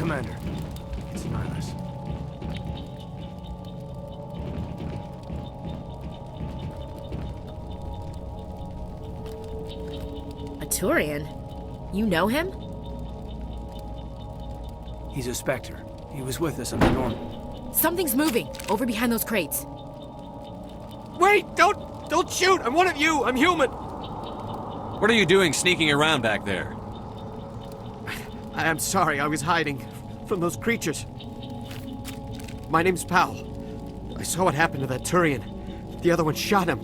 Commander. It's Nihilus. A Turian? You know him? He's a Spectre. He was with us on the Normal. Something's moving, over behind those crates. Wait! Don't shoot! I'm one of you! I'm human! What are you doing sneaking around back there? I'm sorry, I was hiding from those creatures. My name's Powell. I saw what happened to that Turian. The other one shot him.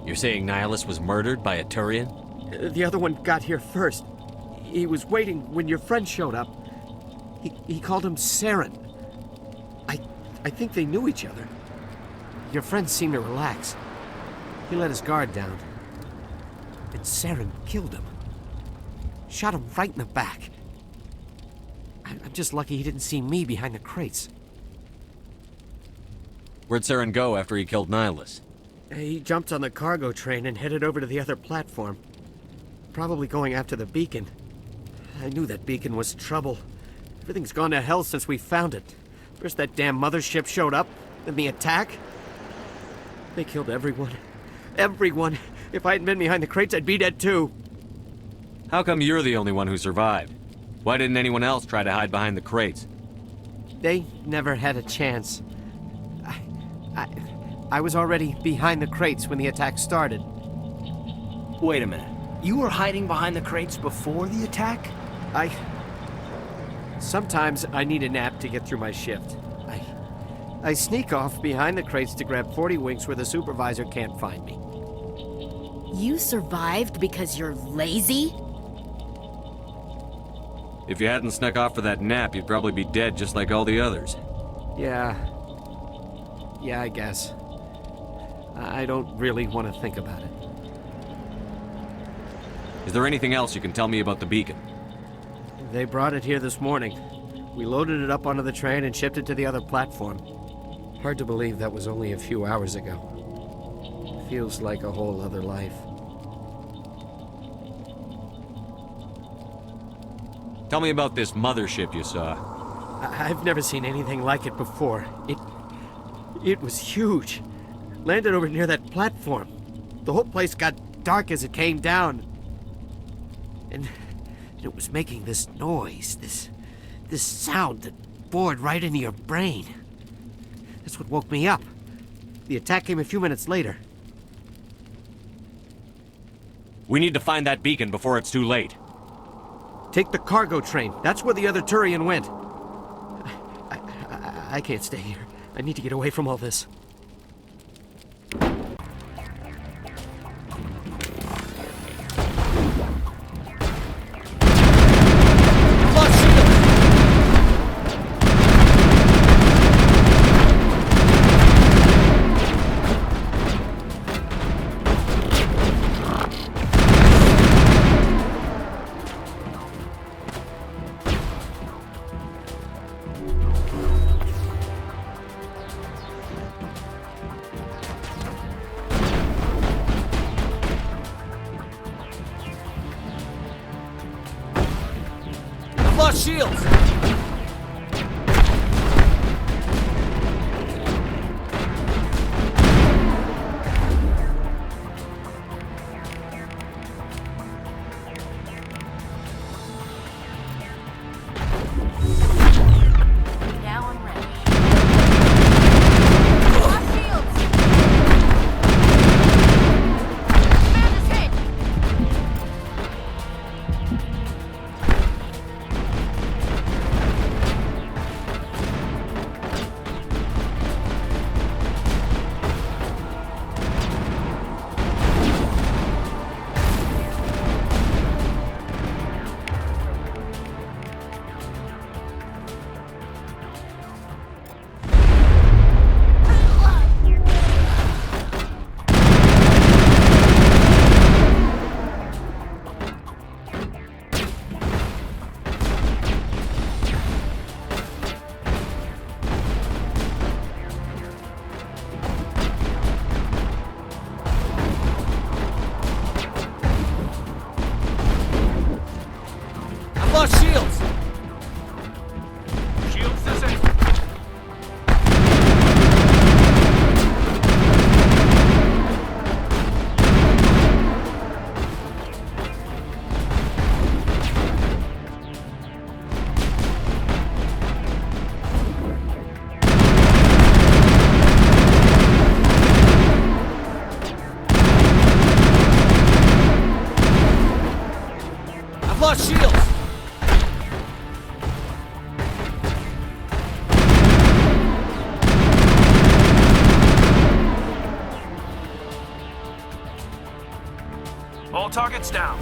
You're saying Nihilus was murdered by a Turian? The other one got here first. He was waiting when your friend showed up. He called him Saren. I think they knew each other. Your friend seemed to relax. He let his guard down. And Saren killed him. Shot him right in the back. I'm just lucky he didn't see me behind the crates. Where'd Saren go after he killed Nihilus? He jumped on the cargo train and headed over to the other platform. Probably going after the beacon. I knew that beacon was trouble. Everything's gone to hell since we found it. First that damn mothership showed up, then the attack. They killed everyone. Everyone. If I hadn't been behind the crates, I'd be dead too. How come you're the only one who survived? Why didn't anyone else try to hide behind the crates? They never had a chance. I was already behind the crates when the attack started. Wait a minute. You were hiding behind the crates before the attack? Sometimes I need a nap to get through my shift. I sneak off behind the crates to grab 40 winks where the supervisor can't find me. You survived because you're lazy? If you hadn't snuck off for that nap, you'd probably be dead just like all the others. Yeah, I guess. I don't really want to think about it. Is there anything else you can tell me about the beacon? They brought it here this morning. We loaded it up onto the train and shipped it to the other platform. Hard to believe that was only a few hours ago. Feels like a whole other life. Tell me about this mothership you saw. I've never seen anything like it before. It was huge. Landed over near that platform. The whole place got dark as it came down. And it was making this noise, this sound that bored right into your brain. That's what woke me up. The attack came a few minutes later. We need to find that beacon before it's too late. Take the cargo train. That's where the other Turian went. I can't stay here. I need to get away from all this. Lost shields! Now I'm ready. Lost shields! Man is hit! targets down.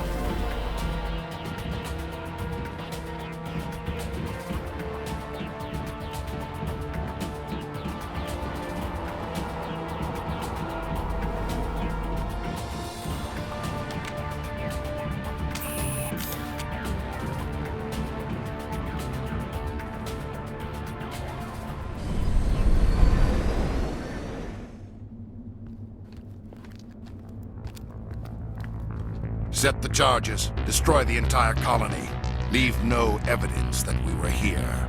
Set the charges. Destroy the entire colony. Leave no evidence that we were here.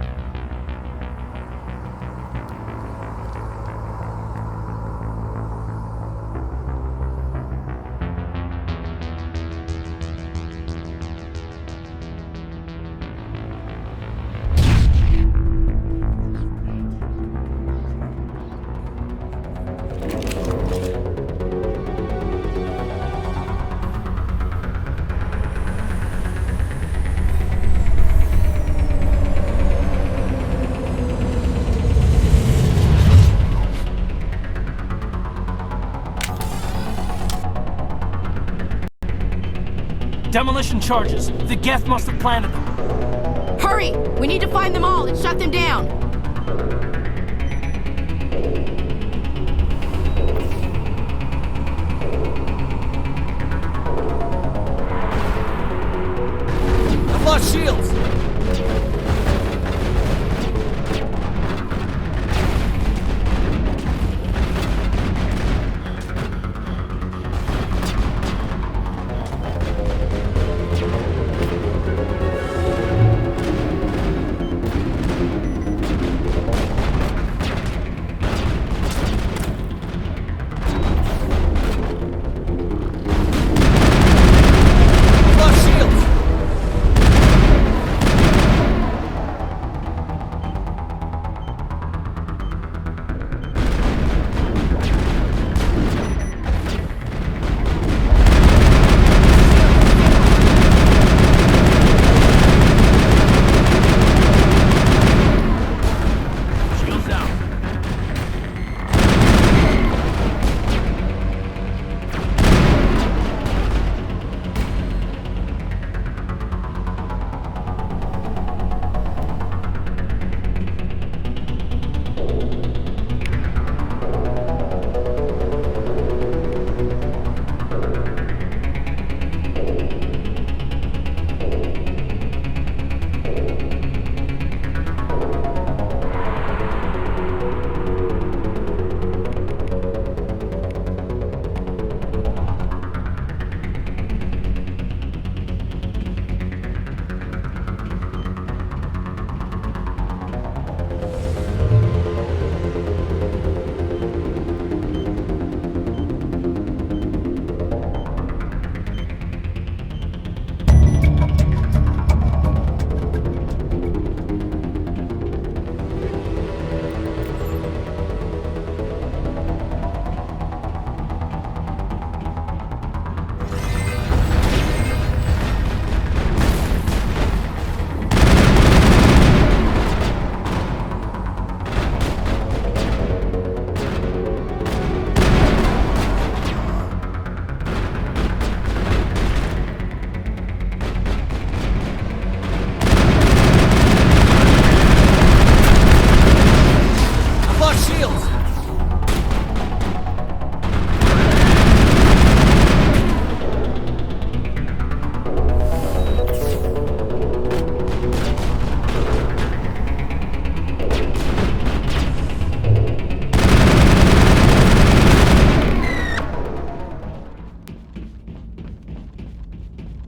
Demolition charges. The Geth must have planted them. Hurry! We need to find them all and shut them down. I've lost shields!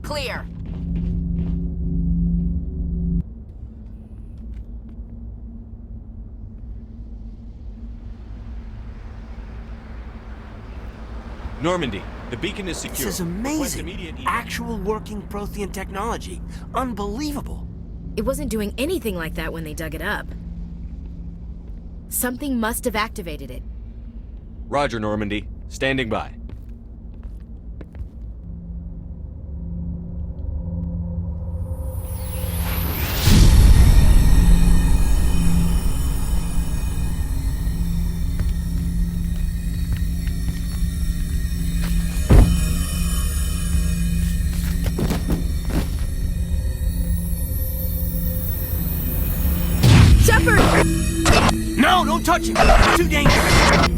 Clear. Normandy, the beacon is secure. This is Request amazing. immediate Actual working Prothean technology. Unbelievable. It wasn't doing anything like that when they dug it up. Something must have activated it. Roger, Normandy. Standing by. Shepard! No, don't touch him! It's too dangerous!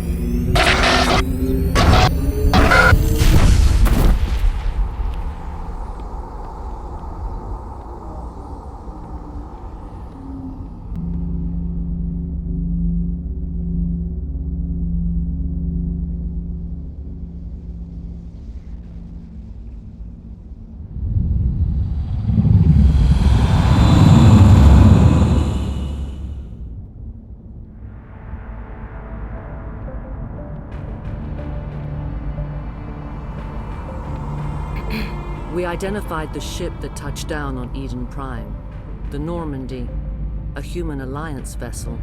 We identified the ship that touched down on Eden Prime, the Normandy, a human alliance vessel.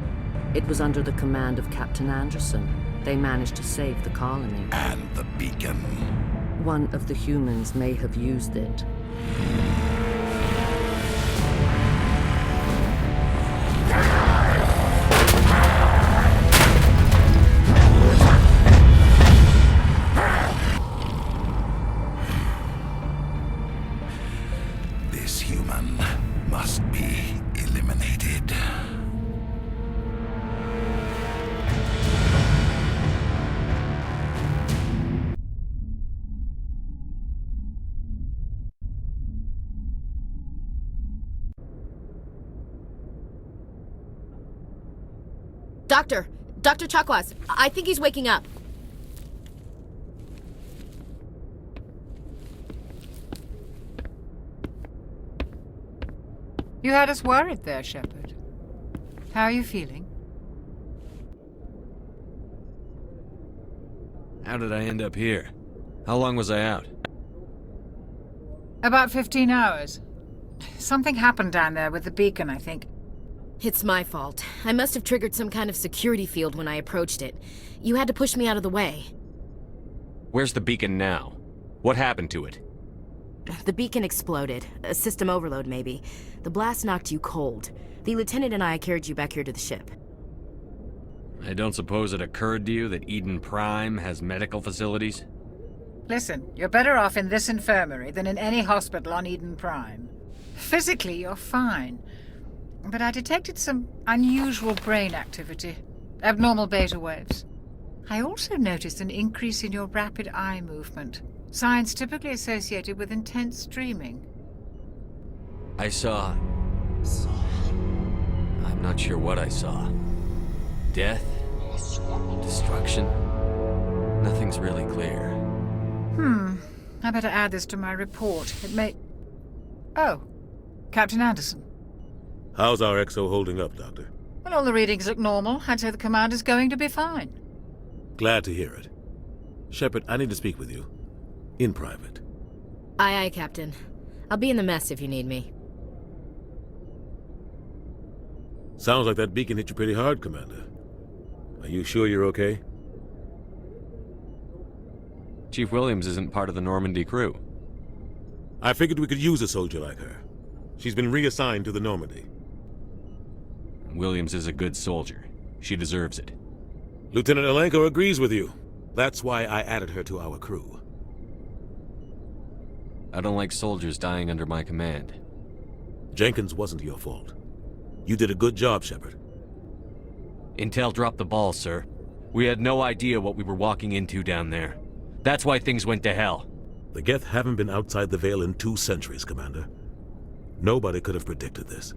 It was under the command of Captain Anderson. They managed to save the colony. And the beacon. One of the humans may have used it. This human must be eliminated. Dr. Chakwas, I think he's waking up. You had us worried there, Shepard. How are you feeling? How did I end up here? How long was I out? About 15 hours. Something happened down there with the beacon, I think. It's my fault. I must have triggered some kind of security field when I approached it. You had to push me out of the way. Where's the beacon now? What happened to it? The beacon exploded. A system overload, maybe. The blast knocked you cold. The lieutenant and I carried you back here to the ship. I don't suppose it occurred to you that Eden Prime has medical facilities? Listen, you're better off in this infirmary than in any hospital on Eden Prime. Physically, you're fine. But I detected some unusual brain activity. Abnormal beta waves. I also noticed an increase in your rapid eye movement. Signs typically associated with intense dreaming. I saw... I'm not sure what I saw. Death? Destruction? Nothing's really clear. I better add this to my report. It may... Oh, Captain Anderson. How's our XO holding up, Doctor? Well, all the readings look normal. I'd say the commander's going to be fine. Glad to hear it. Shepard, I need to speak with you. In private. Aye, aye, Captain. I'll be in the mess if you need me. Sounds like that beacon hit you pretty hard, Commander. Are you sure you're okay? Chief Williams isn't part of the Normandy crew. I figured we could use a soldier like her. She's been reassigned to the Normandy. Williams is a good soldier. She deserves it. Lieutenant Alenko agrees with you. That's why I added her to our crew. I don't like soldiers dying under my command. Jenkins wasn't your fault. You did a good job, Shepard. Intel dropped the ball, sir. We had no idea what we were walking into down there. That's why things went to hell. The Geth haven't been outside the Veil in 2 centuries, Commander. Nobody could have predicted this.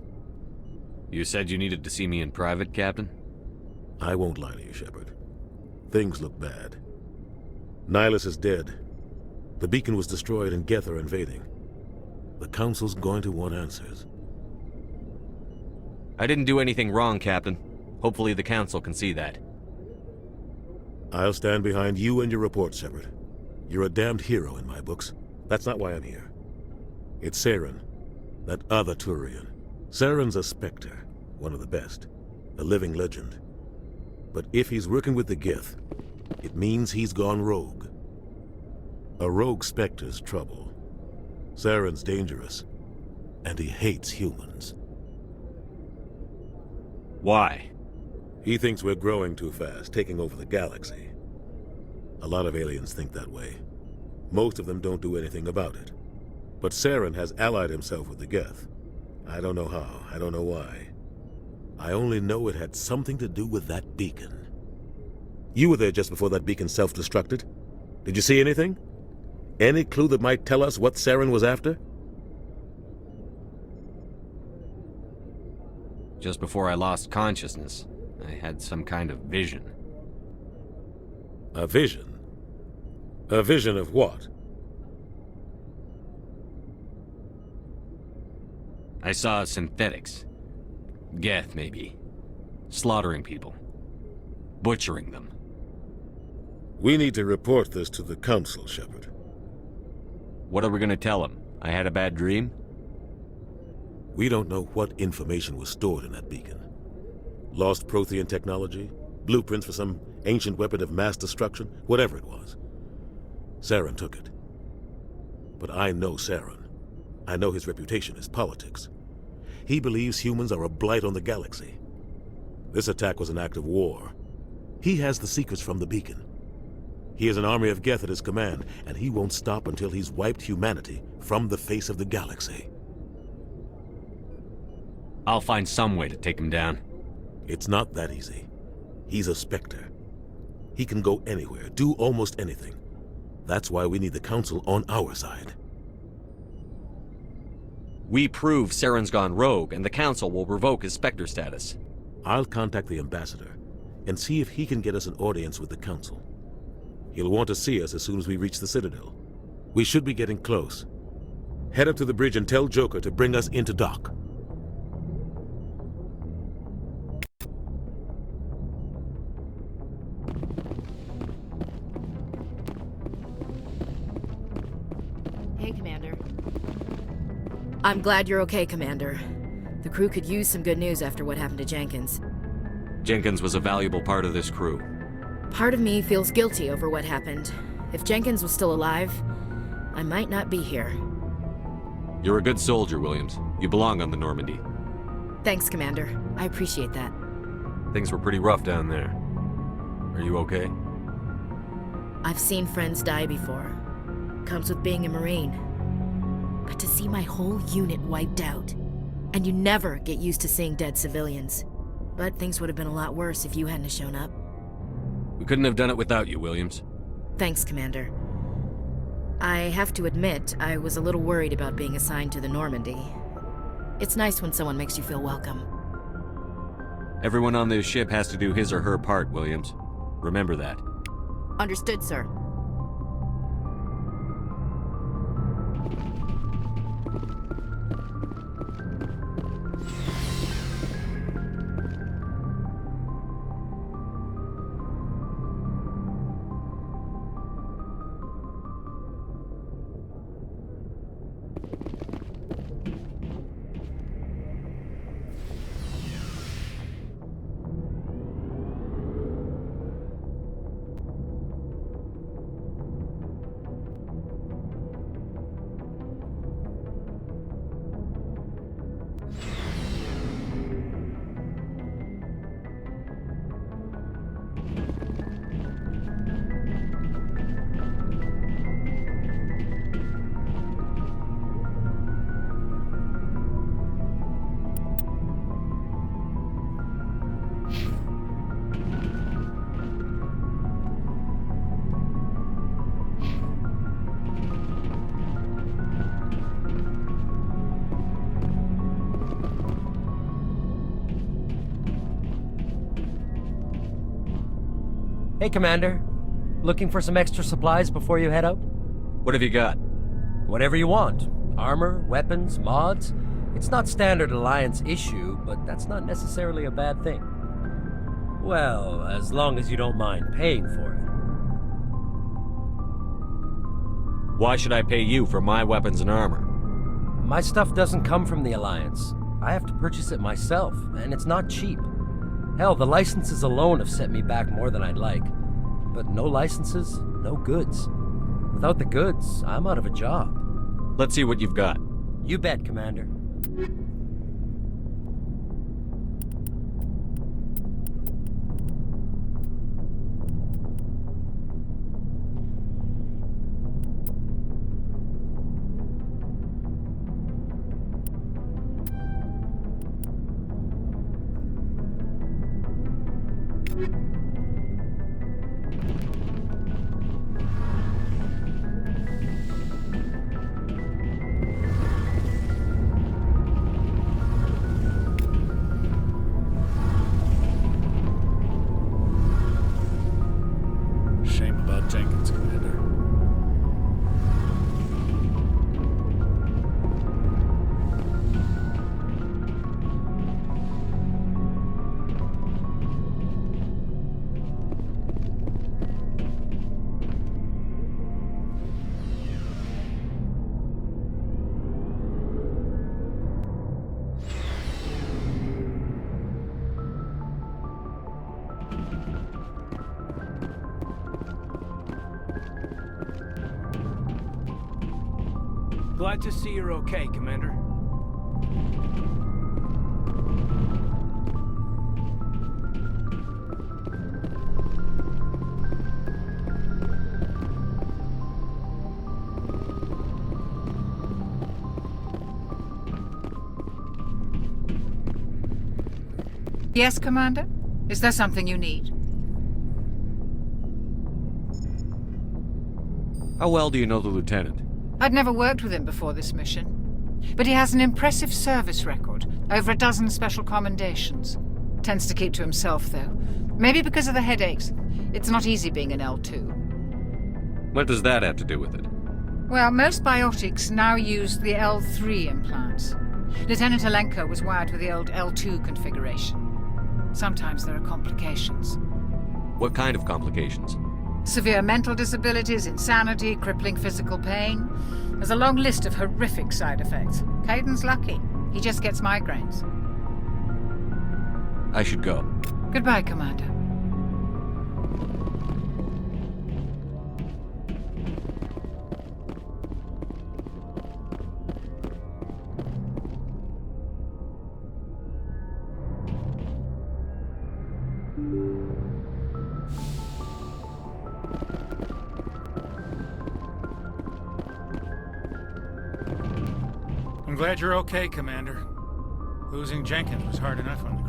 You said you needed to see me in private, Captain? I won't lie to you, Shepard. Things look bad. Nihilus is dead. The beacon was destroyed and Geth are invading. The Council's going to want answers. I didn't do anything wrong, Captain. Hopefully the Council can see that. I'll stand behind you and your report, Shepard. You're a damned hero in my books. That's not why I'm here. It's Saren, that other Turian. Saren's a Spectre, one of the best. A living legend. But if he's working with the Geth, it means he's gone rogue. A rogue Spectre's trouble. Saren's dangerous, and he hates humans. Why? He thinks we're growing too fast, taking over the galaxy. A lot of aliens think that way. Most of them don't do anything about it. But Saren has allied himself with the Geth. I don't know how, I don't know why. I only know it had something to do with that beacon. You were there just before that beacon self-destructed. Did you see anything? Any clue that might tell us what Saren was after? Just before I lost consciousness, I had some kind of vision. A vision? A vision of what? I saw synthetics. Geth, maybe. Slaughtering people. Butchering them. We need to report this to the Council, Shepard. What are we gonna tell them? I had a bad dream? We don't know what information was stored in that beacon. Lost Prothean technology? Blueprints for some ancient weapon of mass destruction? Whatever it was. Saren took it. But I know Saren. I know his reputation is politics. He believes humans are a blight on the galaxy. This attack was an act of war. He has the secrets from the beacon. He has an army of Geth at his command, and he won't stop until he's wiped humanity from the face of the galaxy. I'll find some way to take him down. It's not that easy. He's a Spectre. He can go anywhere, do almost anything. That's why we need the Council on our side. We prove Saren's gone rogue, and the Council will revoke his Spectre status. I'll contact the Ambassador and see if he can get us an audience with the Council. He'll want to see us as soon as we reach the Citadel. We should be getting close. Head up to the bridge and tell Joker to bring us into dock. Hey, Commander. I'm glad you're okay, Commander. The crew could use some good news after what happened to Jenkins. Jenkins was a valuable part of this crew. Part of me feels guilty over what happened. If Jenkins was still alive, I might not be here. You're a good soldier, Williams. You belong on the Normandy. Thanks, Commander. I appreciate that. Things were pretty rough down there. Are you okay? I've seen friends die before. Comes with being a Marine. But to see my whole unit wiped out, and you never get used to seeing dead civilians. But things would have been a lot worse if you hadn't shown up. We couldn't have done it without you, Williams. Thanks, Commander. I have to admit, I was a little worried about being assigned to the Normandy. It's nice when someone makes you feel welcome. Everyone on this ship has to do his or her part, Williams. Remember that. Understood, sir. Hey, Commander. Looking for some extra supplies before you head out? What have you got? Whatever you want. Armor, weapons, mods. It's not standard Alliance issue, but that's not necessarily a bad thing. Well, as long as you don't mind paying for it. Why should I pay you for my weapons and armor? My stuff doesn't come from the Alliance. I have to purchase it myself, and it's not cheap. Hell, the licenses alone have set me back more than I'd like. But no licenses, no goods. Without the goods, I'm out of a job. Let's see what you've got. You bet, Commander. Shame about Jenkins, Commander. Glad to see you're okay, Commander. Yes, Commander? Is there something you need? How well do you know the lieutenant? I'd never worked with him before this mission. But he has an impressive service record. Over a dozen special commendations. Tends to keep to himself, though. Maybe because of the headaches. It's not easy being an L2. What does that have to do with it? Well, most biotics now use the L3 implants. Lieutenant Alenko was wired with the old L2 configuration. Sometimes there are complications. What kind of complications? Severe mental disabilities, insanity, crippling physical pain. There's a long list of horrific side effects. Caden's lucky. He just gets migraines. I should go. Goodbye, Commander. I'm glad you're okay, Commander. Losing Jenkins was hard enough on the crew.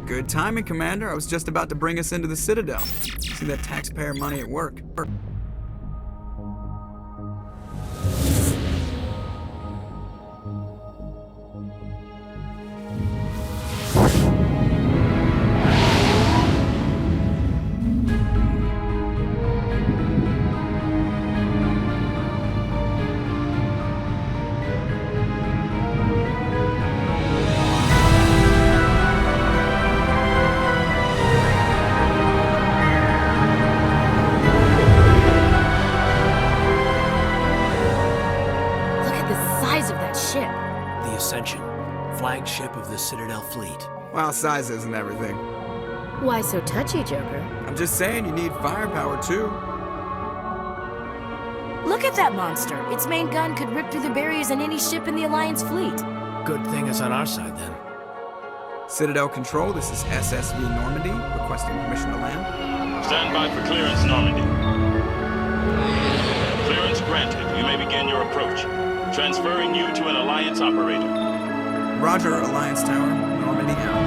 Good timing, Commander. I was just about to bring us into the Citadel. See that taxpayer money at work. Flagship of the Citadel fleet. Well, size isn't everything. Why so touchy, Joker? I'm just saying you need firepower, too. Look at that monster. Its main gun could rip through the barriers in any ship in the Alliance fleet. Good thing it's on our side, then. Citadel Control, this is SSV Normandy, requesting permission to land. Stand by for clearance, Normandy. Clearance granted. You may begin your approach. Transferring you to an Alliance operator. Roger, Alliance Tower. Normandy out.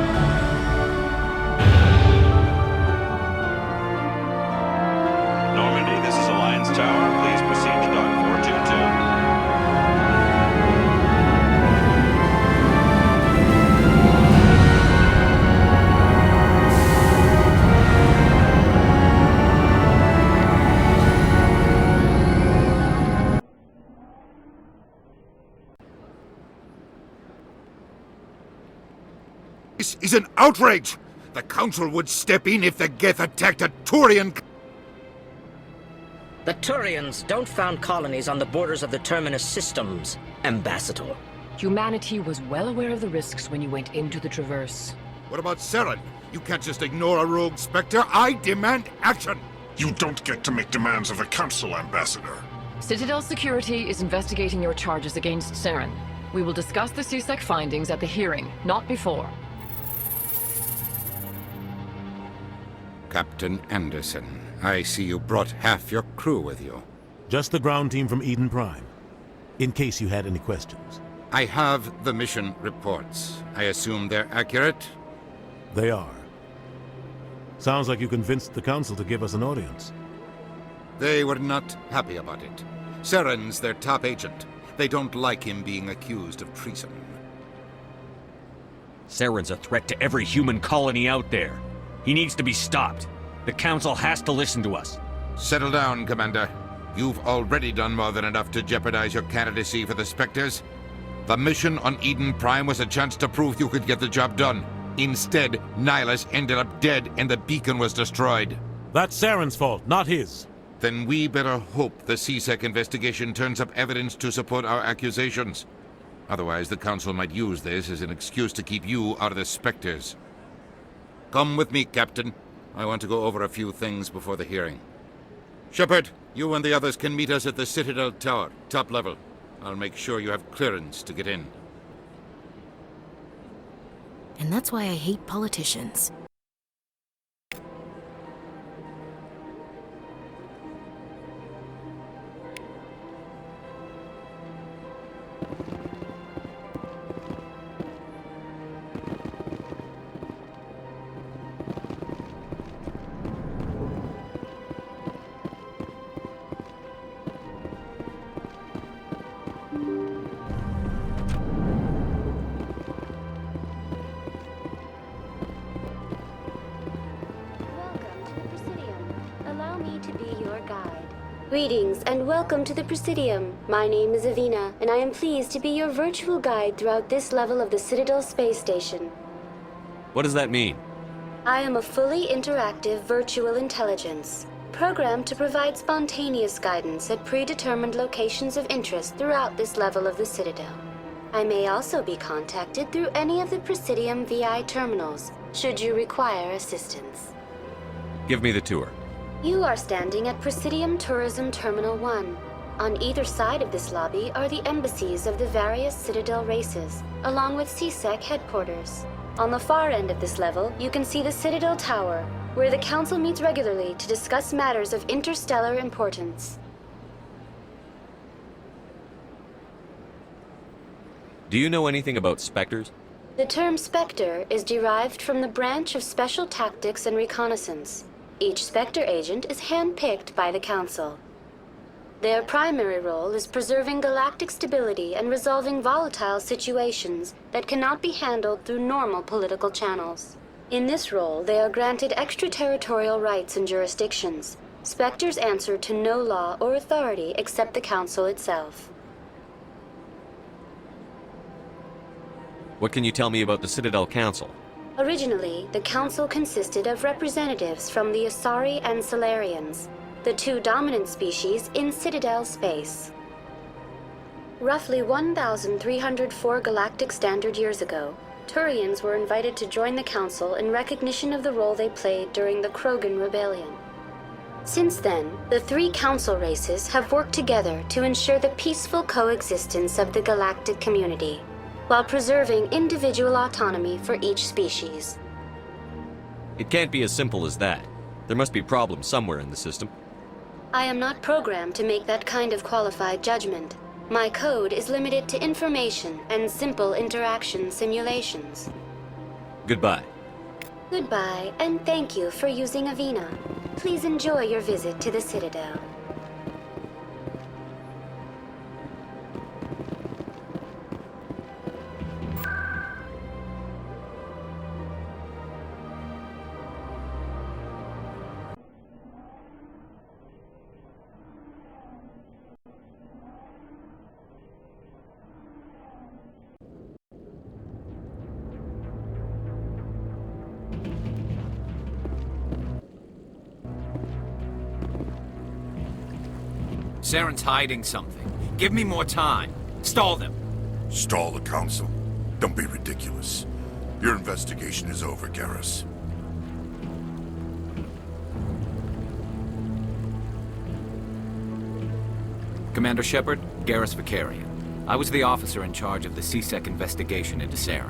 Normandy, this is Alliance Tower. Please proceed to dock 422. This is an outrage! The Council would step in if the Geth attacked a Turian... The Turians don't found colonies on the borders of the Terminus systems, Ambassador. Humanity was well aware of the risks when you went into the Traverse. What about Saren? You can't just ignore a rogue Spectre. I demand action! You don't get to make demands of the Council, Ambassador. Citadel Security is investigating your charges against Saren. We will discuss the CSEC findings at the hearing, not before. Captain Anderson, I see you brought half your crew with you. Just the ground team from Eden Prime, in case you had any questions. I have the mission reports. I assume they're accurate? They are. Sounds like you convinced the Council to give us an audience. They were not happy about it. Saren's their top agent. They don't like him being accused of treason. Saren's a threat to every human colony out there. He needs to be stopped. The Council has to listen to us. Settle down, Commander. You've already done more than enough to jeopardize your candidacy for the Spectres. The mission on Eden Prime was a chance to prove you could get the job done. Instead, Nihilus ended up dead and the beacon was destroyed. That's Saren's fault, not his. Then we better hope the CSEC investigation turns up evidence to support our accusations. Otherwise, the Council might use this as an excuse to keep you out of the Spectres. Come with me, Captain. I want to go over a few things before the hearing. Shepard, you and the others can meet us at the Citadel Tower, top level. I'll make sure you have clearance to get in. And that's why I hate politicians. Greetings and welcome to the Presidium. My name is Avina, and I am pleased to be your virtual guide throughout this level of the Citadel space station. What does that mean? I am a fully interactive virtual intelligence, programmed to provide spontaneous guidance at predetermined locations of interest throughout this level of the Citadel. I may also be contacted through any of the Presidium VI terminals, should you require assistance. Give me the tour. You are standing at Presidium Tourism Terminal 1. On either side of this lobby are the embassies of the various Citadel races, along with CSEC headquarters. On the far end of this level, you can see the Citadel Tower, where the Council meets regularly to discuss matters of interstellar importance. Do you know anything about Spectres? The term Spectre is derived from the branch of Special Tactics and Reconnaissance. Each Spectre agent is handpicked by the Council. Their primary role is preserving galactic stability and resolving volatile situations that cannot be handled through normal political channels. In this role, they are granted extraterritorial rights and jurisdictions. Spectres answer to no law or authority except the Council itself. What can you tell me about the Citadel Council? Originally, the Council consisted of representatives from the Asari and Solarians, the two dominant species in Citadel space. Roughly 1,304 galactic standard years ago, Turians were invited to join the Council in recognition of the role they played during the Krogan Rebellion. Since then, the three Council races have worked together to ensure the peaceful coexistence of the galactic community, while preserving individual autonomy for each species. It can't be as simple as that. There must be problems somewhere in the system. I am not programmed to make that kind of qualified judgment. My code is limited to information and simple interaction simulations. Goodbye. Goodbye, and thank you for using Avina. Please enjoy your visit to the Citadel. Saren's hiding something. Give me more time. Stall them. Stall the Council? Don't be ridiculous. Your investigation is over, Garrus. Commander Shepard, Garrus Vicarian. I was the officer in charge of the C-Sec investigation into Saren.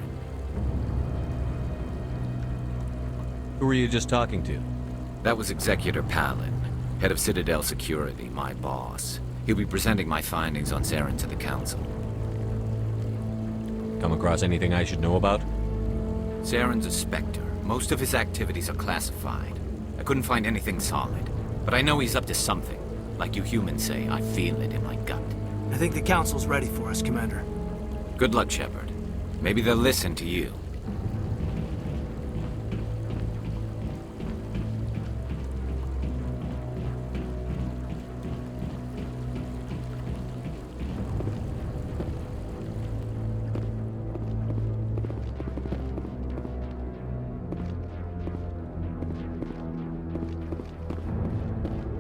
Who were you just talking to? That was Executor Palin, head of Citadel Security, my boss. He'll be presenting my findings on Saren to the Council. Come across anything I should know about? Saren's a Spectre. Most of his activities are classified. I couldn't find anything solid, but I know he's up to something. Like you humans say, I feel it in my gut. I think the Council's ready for us, Commander. Good luck, Shepard. Maybe they'll listen to you.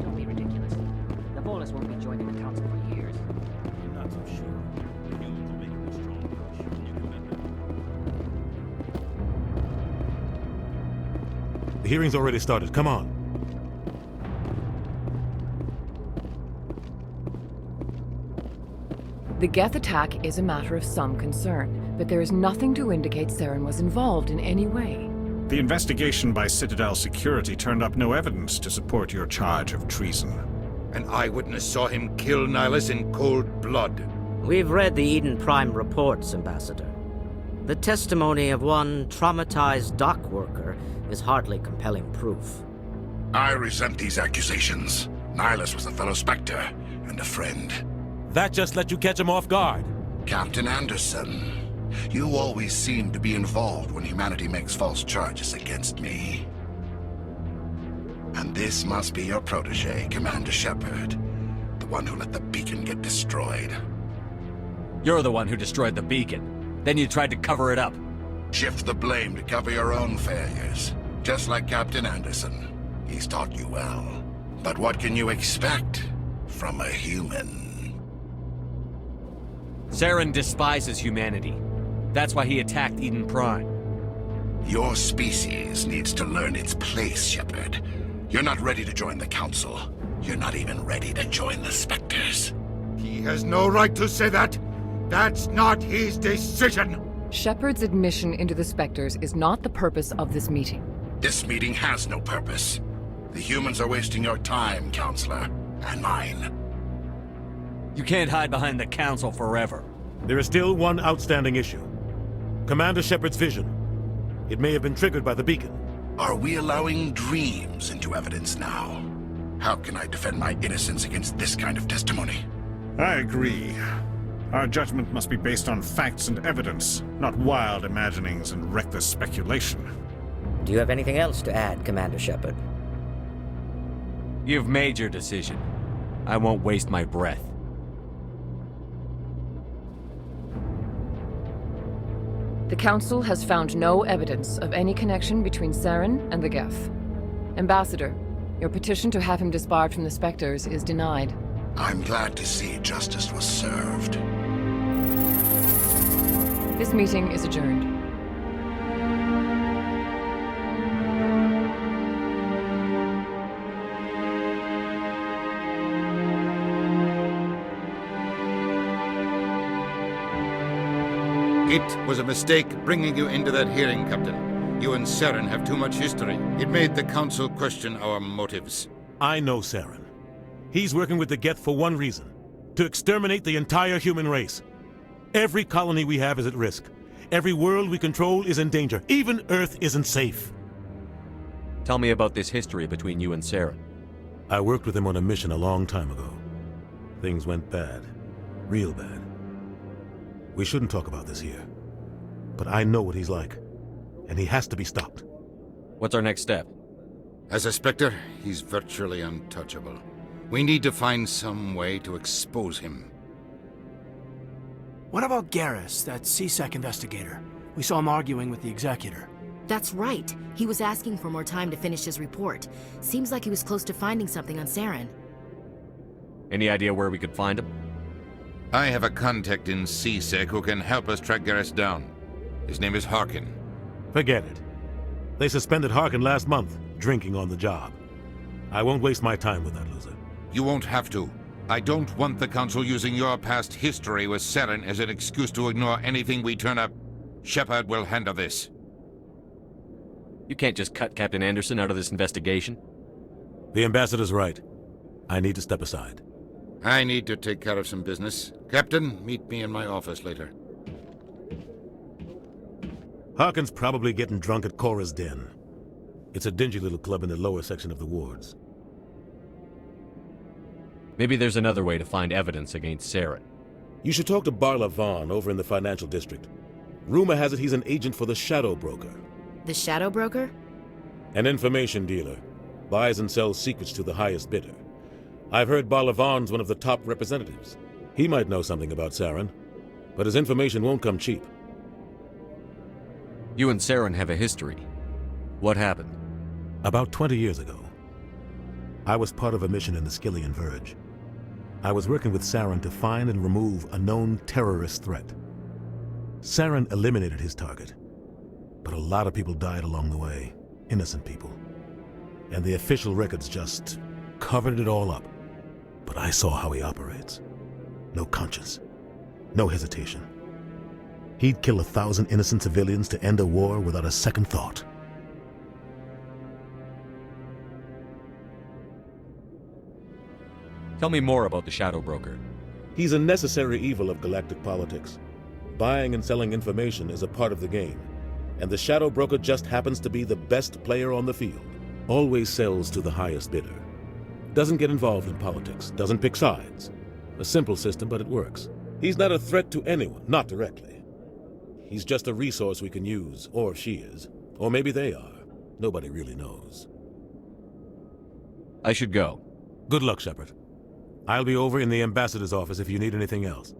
Don't be ridiculous. The Volus won't be joining the Council for years. I'm not so sure. Humans are making a strong push, and you can bet that. The hearing's already started. Come on. The Geth attack is a matter of some concern, but there is nothing to indicate Saren was involved in any way. The investigation by Citadel Security turned up no evidence to support your charge of treason. An eyewitness saw him kill Nihilus in cold blood. We've read the Eden Prime reports, Ambassador. The testimony of one traumatized dock worker is hardly compelling proof. I resent these accusations. Nihilus was a fellow Spectre and a friend. That just let you catch him off guard. Captain Anderson, you always seem to be involved when humanity makes false charges against me. And this must be your protege, Commander Shepard. The one who let the beacon get destroyed. You're the one who destroyed the beacon. Then you tried to cover it up. Shift the blame to cover your own failures. Just like Captain Anderson. He's taught you well. But what can you expect from a human? Saren despises humanity. That's why he attacked Eden Prime. Your species needs to learn its place, Shepard. You're not ready to join the Council. You're not even ready to join the Spectres. He has no right to say that. That's not his decision. Shepard's admission into the Spectres is not the purpose of this meeting. This meeting has no purpose. The humans are wasting your time, Counselor, and mine. You can't hide behind the Council forever. There is still one outstanding issue. Commander Shepard's vision. It may have been triggered by the beacon. Are we allowing dreams into evidence now? How can I defend my innocence against this kind of testimony? I agree. Our judgment must be based on facts and evidence, not wild imaginings and reckless speculation. Do you have anything else to add, Commander Shepard? You've made your decision. I won't waste my breath. The Council has found no evidence of any connection between Saren and the Geth. Ambassador, your petition to have him disbarred from the Spectres is denied. I'm glad to see justice was served. This meeting is adjourned. It was a mistake bringing you into that hearing, Captain. You and Saren have too much history. It made the Council question our motives. I know Saren. He's working with the Geth for one reason. To exterminate the entire human race. Every colony we have is at risk. Every world we control is in danger. Even Earth isn't safe. Tell me about this history between you and Saren. I worked with him on a mission a long time ago. Things went bad. Real bad. We shouldn't talk about this here. But I know what he's like. And he has to be stopped. What's our next step? As a Spectre, he's virtually untouchable. We need to find some way to expose him. What about Garrus, that C-Sec investigator? We saw him arguing with the Executor. That's right. He was asking for more time to finish his report. Seems like he was close to finding something on Saren. Any idea where we could find him? I have a contact in CSEC who can help us track Garrus down. His name is Harkin. Forget it. They suspended Harkin last month, drinking on the job. I won't waste my time with that loser. You won't have to. I don't want the Council using your past history with Saren as an excuse to ignore anything we turn up. Shepard will handle this. You can't just cut Captain Anderson out of this investigation. The ambassador's right. I need to step aside. I need to take care of some business. Captain, meet me in my office later. Harkin's probably getting drunk at Cora's Den. It's a dingy little club in the lower section of the wards. Maybe there's another way to find evidence against Saren. You should talk to Barla Vaughn over in the financial district. Rumor has it he's an agent for the Shadow Broker. The Shadow Broker? An information dealer. Buys and sells secrets to the highest bidder. I've heard Barla Vaughn's one of the top representatives. He might know something about Saren, but his information won't come cheap. You and Saren have a history. What happened? About 20 years ago, I was part of a mission in the Skillian Verge. I was working with Saren to find and remove a known terrorist threat. Saren eliminated his target, but a lot of people died along the way, innocent people. And the official records just covered it all up. But I saw how he operates. No conscience, no hesitation. He'd kill 1,000 innocent civilians to end a war without a second thought. Tell me more about the Shadow Broker. He's a necessary evil of galactic politics. Buying and selling information is a part of the game, and the Shadow Broker just happens to be the best player on the field. Always sells to the highest bidder. Doesn't get involved in politics, doesn't pick sides. A simple system, but it works. He's not a threat to anyone, not directly. He's just a resource we can use, or she is. Or maybe they are. Nobody really knows. I should go. Good luck, Shepard. I'll be over in the ambassador's office if you need anything else.